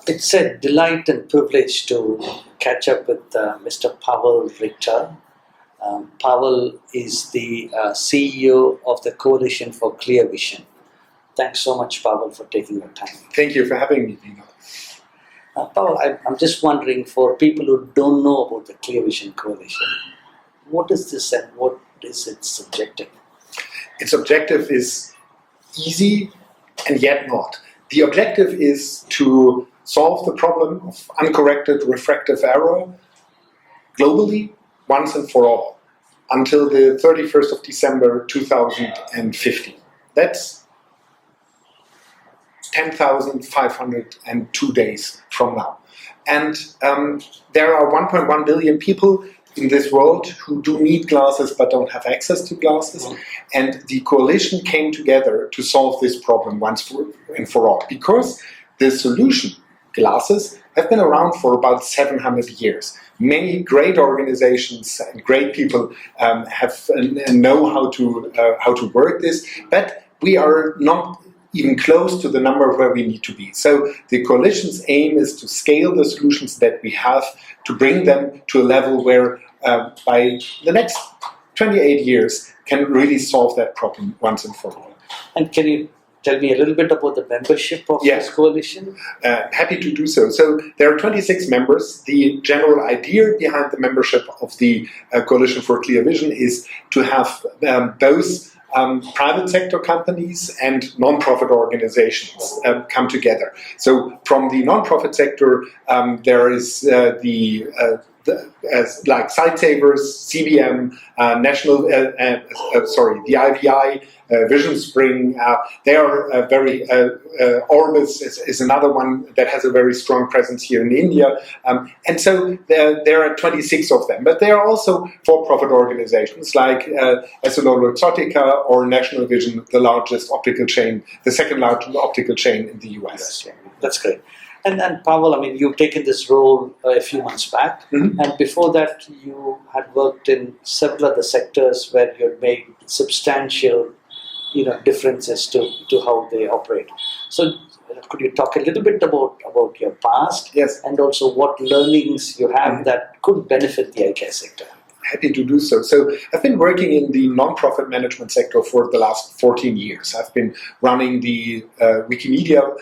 It's a delight and privilege to catch up with Mr. Pavel Richter. Pavel is the CEO of the Coalition for Clear Vision. Thanks so much, Pavel, for taking your time. Thank you for having me, Vinod. Pavel, I'm just wondering, for people who don't know about the Clear Vision Coalition, what is this and what is its objective? Its objective is easy and yet not. The objective is to solve the problem of uncorrected refractive error globally, once and for all, until the 31st of December 2050. That's 10,502 days from now. And there are 1.1 billion people in this world who do need glasses but don't have access to glasses. And the coalition came together to solve this problem once and for all, because the solution, glasses, have been around for about 700 years. Many great organizations and great people know how to work this, but we are not even close to the number where we need to be. So the coalition's aim is to scale the solutions that we have, to bring them to a level where by the next 28 years can really solve that problem once and for all. And can you tell me a little bit about the membership of this coalition? Happy to do so. So there are 26 members. The general idea behind the membership of the Coalition for Clear Vision is to have both private sector companies and non-profit organizations come together. So from the non-profit sector, there is like Sightsavers, CBM, the IVI, Vision Spring. They are very. Orbis is another one that has a very strong presence here in India, and so there are 26 of them. But there are also for-profit organizations like EssilorLuxottica or National Vision, the largest optical chain, the second largest optical chain in the US. Yes, that's great. And Pavel, I mean, you've taken this role a few months back, and before that, you had worked in several other sectors where you had made substantial, differences to how they operate. So, could you talk a little bit about your past, and also what learnings you have that could benefit the eye care sector? Happy to do so. So I've been working in the non-profit management sector for the last 14 years. I've been running the Wikimedia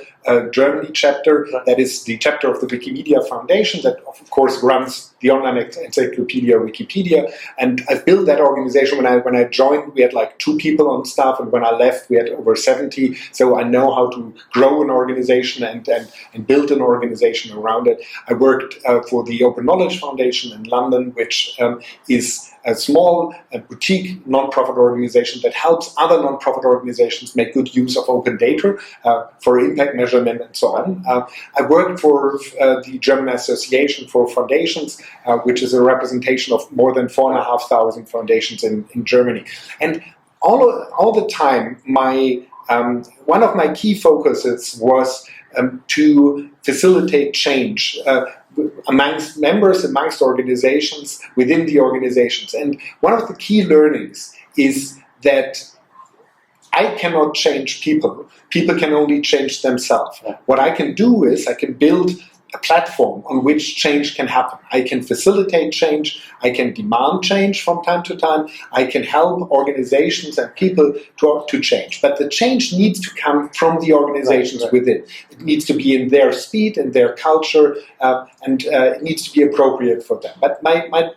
Germany chapter. That is the chapter of the Wikimedia Foundation that, of course, runs the online encyclopedia Wikipedia. And I've built that organization. When I joined, we had like 2 people on staff, and when I left, we had over 70. So I know how to grow an organization and build an organization around it. I worked for the Open Knowledge Foundation in London, which is a small boutique non-profit organization that helps other non-profit organizations make good use of open data for impact measurement and so on. I worked for the German Association for Foundations, which is a representation of more than 4,500 foundations in Germany. And all the time, one of my key focuses was to facilitate change amongst members, amongst organizations, within the organizations. And one of the key learnings is that I cannot change people. People can only change themselves. What I can do is I can build a platform on which change can happen. I can facilitate change. I can demand change from time to time. I can help organizations and people to change. But the change needs to come from the organizations within. It needs to be in their speed and their culture, and it needs to be appropriate for them. But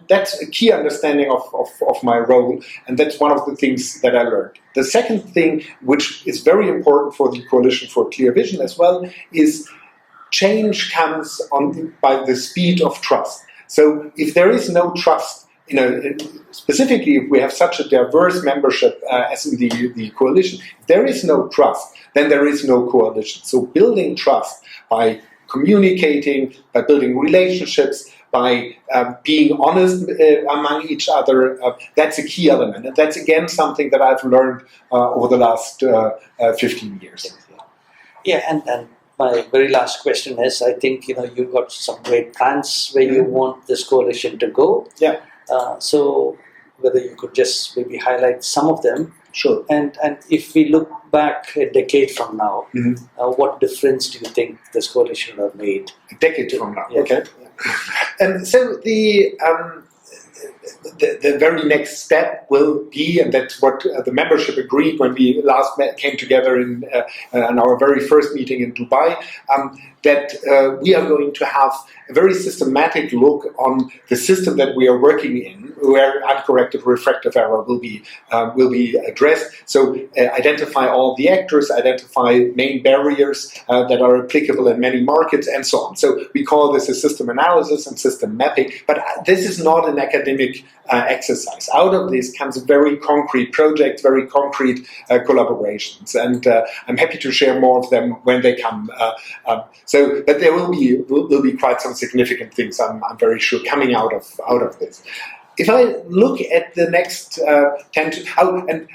that's a key understanding of my role, and that's one of the things that I learned. The second thing, which is very important for the Coalition for Clear Vision as well, is change comes by the speed of trust. So if there is no trust, specifically if we have such a diverse membership as in the coalition, if there is no trust, then there is no coalition. So building trust by communicating, by building relationships, by being honest among each other, that's a key element. And that's, again, something that I've learned over the last 15 years. Yeah, and my very last question is, I think, you've got some great plans where you want this coalition to go. Yeah. So whether you could just maybe highlight some of them. Sure. And if we look back a decade from now, what difference do you think this coalition would have made? A decade from now, Yeah. okay. And so the very next step will be, and that's what the membership agreed when we last came together in our very first meeting in Dubai, that we are going to have a very systematic look on the system that we are working in, where uncorrected refractive error will be addressed. So identify all the actors, identify main barriers that are applicable in many markets, and so on. So we call this a system analysis and system mapping, but this is not an academic exercise. Out of this comes very concrete projects, very concrete collaborations, and I'm happy to share more of them when they come. But there will be quite some significant things, I'm very sure, coming out of this. If I look at the next 10 to...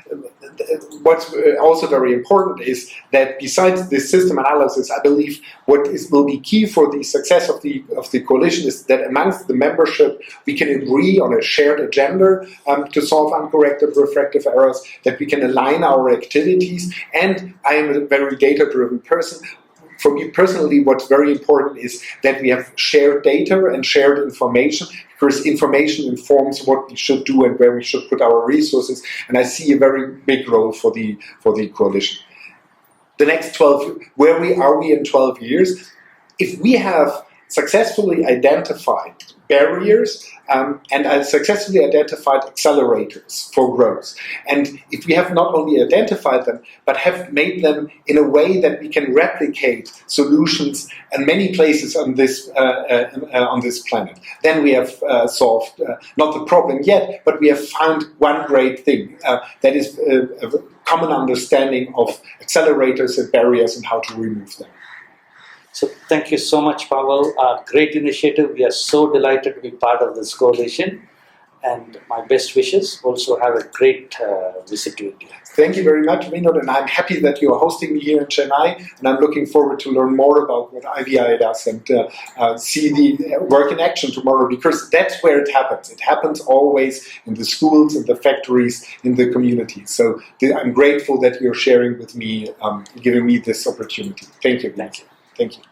what's also very important is that besides this system analysis, I believe what will be key for the success of the coalition is that amongst the membership we can agree on a shared agenda to solve uncorrected refractive errors, that we can align our activities, and I am a very data-driven person. For me personally, what's very important is that we have shared data and shared information, because information informs what we should do and where we should put our resources. And I see a very big role for the coalition. The next 12, where are we in 12 years? If we have successfully identified barriers and successfully identified accelerators for growth, and if we have not only identified them, but have made them in a way that we can replicate solutions in many places on this planet, then we have solved not the problem yet, but we have found one great thing, that is a common understanding of accelerators and barriers and how to remove them. So thank you so much, Pavel. Great initiative. We are so delighted to be part of this coalition. And my best wishes. Also have a great visit to India. Thank you very much, Vinod. And I'm happy that you are hosting me here in Chennai. And I'm looking forward to learn more about what IVI does and see the work in action tomorrow, because that's where it happens. It happens always in the schools, in the factories, in the communities. So I'm grateful that you're sharing with me, giving me this opportunity. Thank you. Thank you. Thank you.